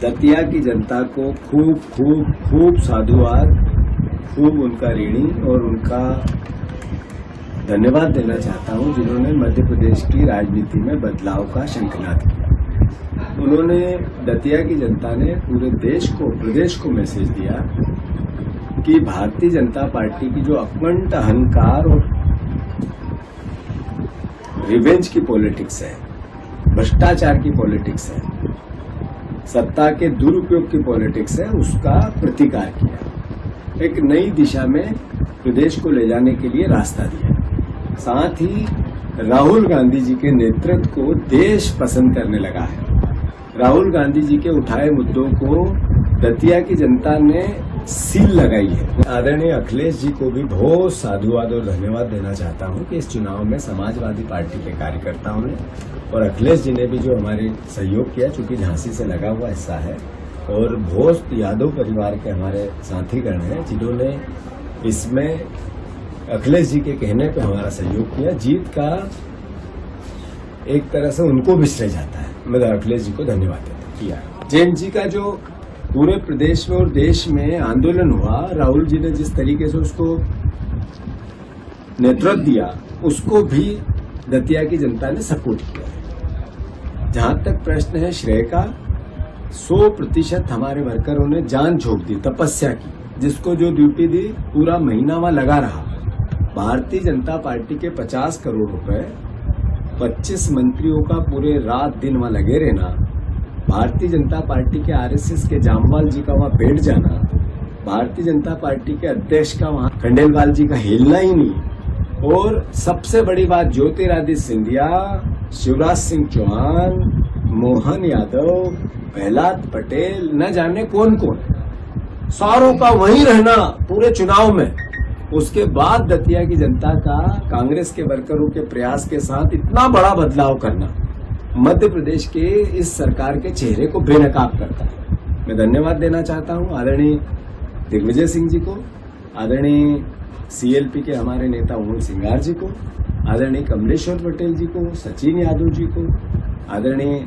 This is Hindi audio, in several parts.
दतिया की जनता को खूब खूब खूब साधुवाद, खूब उनका ऋणी और उनका धन्यवाद देना चाहता हूं, जिन्होंने मध्य प्रदेश की राजनीति में बदलाव का शंखनाद किया। उन्होंने, दतिया की जनता ने पूरे देश को, प्रदेश को मैसेज दिया कि भारतीय जनता पार्टी की जो अखंड अहंकार और रिवेंज की पॉलिटिक्स है, भ्रष्टाचार की पॉलिटिक्स है, सत्ता के दुरुपयोग की पॉलिटिक्स है, उसका प्रतिकार किया। एक नई दिशा में प्रदेश को ले जाने के लिए रास्ता दिया। साथ ही राहुल गांधी जी के नेतृत्व को देश पसंद करने लगा है। राहुल गांधी जी के उठाए मुद्दों को दतिया की जनता ने सील लगाई है। आदरणीय अखिलेश जी को भी बहुत साधुवाद और धन्यवाद देना चाहता हूं कि इस चुनाव में समाजवादी पार्टी के कार्यकर्ताओं ने और अखिलेश जी ने भी जो हमारे सहयोग किया, चूंकि झांसी से लगा हुआ हिस्सा है, और बहुत यादव परिवार के हमारे साथीगण हैं जिन्होंने इसमें अखिलेश जी के कहने पे हमारा सहयोग किया। जीत का एक तरह से उनको भी श्रेय जाता है। मैं अखिलेश जी को धन्यवाद किया। जैन जी का जो पूरे प्रदेश में और देश में आंदोलन हुआ, राहुल जी ने जिस तरीके से उसको नेतृत्व दिया, उसको भी दतिया की जनता ने सपोर्ट किया। जहां तक प्रश्न है श्रेय का, 100% हमारे वर्करों ने जान झोंक दी, तपस्या की, जिसको जो ड्यूटी दी पूरा महीना वहां लगा रहा। भारतीय जनता पार्टी के 50 करोड़ रुपए, 25 मंत्रियों का पूरे रात दिन वहां लगे रहना, भारतीय जनता पार्टी के आरएसएस के जामवाल जी का वहां बैठ जाना, भारतीय जनता पार्टी के अध्यक्ष का वहां खंडेलवाल जी का हिलना ही नहीं, और सबसे बड़ी बात ज्योतिरादित्य सिंधिया, शिवराज सिंह चौहान, मोहन यादव, प्रहलाद पटेल, न जाने कौन कौन, सारों का वहीं रहना पूरे चुनाव में। उसके बाद दतिया की जनता का कांग्रेस के वर्करों के प्रयास के साथ इतना बड़ा बदलाव करना मध्य प्रदेश के इस सरकार के चेहरे को बेनकाब करता है। मैं धन्यवाद देना चाहता हूं आदरणीय दिग्विजय सिंह जी को, आदरणीय सीएलपी के हमारे नेता उमंग सिंगार जी को, आदरणीय कमलेश्वर पटेल जी को, सचिन यादव जी को, आदरणीय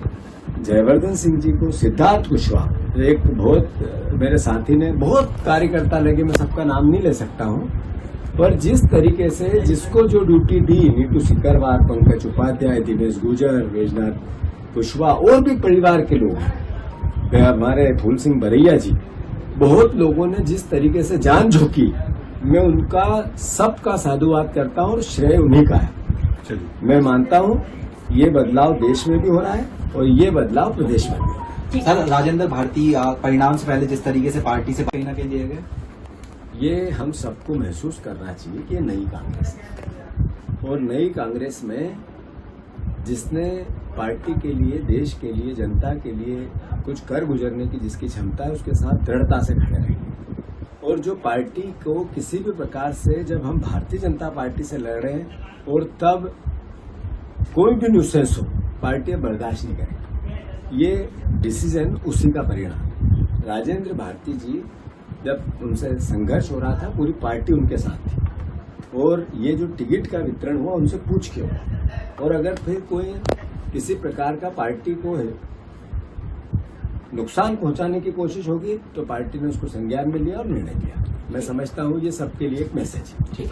जयवर्धन सिंह जी को, सिद्धार्थ कुशवाहा, एक बहुत मेरे साथी ने, बहुत कार्यकर्ता लगे, मैं सबका नाम नहीं ले सकता हूं, पर जिस तरीके से जिसको जो ड्यूटी दी, नीतू सिकरवार, पंकज उपाध्याय, दिनेश गुर्जर, वैजनाथ कुशवाहा और भी परिवार के लोग, हमारे फूल सिंह बरैया जी, बहुत लोगों ने जिस तरीके से जान झोंकी, मैं उनका सबका साधुवाद करता हूं और श्रेय उन्हीं का है। मैं मानता हूं ये बदलाव देश में भी हो रहा है और ये बदलाव प्रदेश में भी। सर, राजेंद्र भारती परिणाम से पहले जिस तरीके से पार्टी से कहीं न कहीं दिए गए, ये हम सबको महसूस करना चाहिए कि ये नई कांग्रेस है, और नई कांग्रेस में जिसने पार्टी के लिए, देश के लिए, जनता के लिए कुछ कर गुजरने की जिसकी क्षमता है, उसके साथ दृढ़ता से खड़े रहेंगे। और जो पार्टी को किसी भी प्रकार से, जब हम भारतीय जनता पार्टी से लड़ रहे हैं और तब कोई भी न्यूसेंस हो, पार्टी बर्दाश्त नहीं करेगी। ये डिसीजन उसी का परिणाम। राजेंद्र भारती जी, जब उनसे संघर्ष हो रहा था, पूरी पार्टी उनके साथ थी, और ये जो टिकट का वितरण हुआ उनसे पूछ के हुआ, और अगर फिर कोई किसी प्रकार का पार्टी को नुकसान पहुंचाने की कोशिश होगी तो पार्टी ने उसको संज्ञान में लिया और निर्णय लिया। मैं समझता हूं ये सबके लिए एक मैसेज है।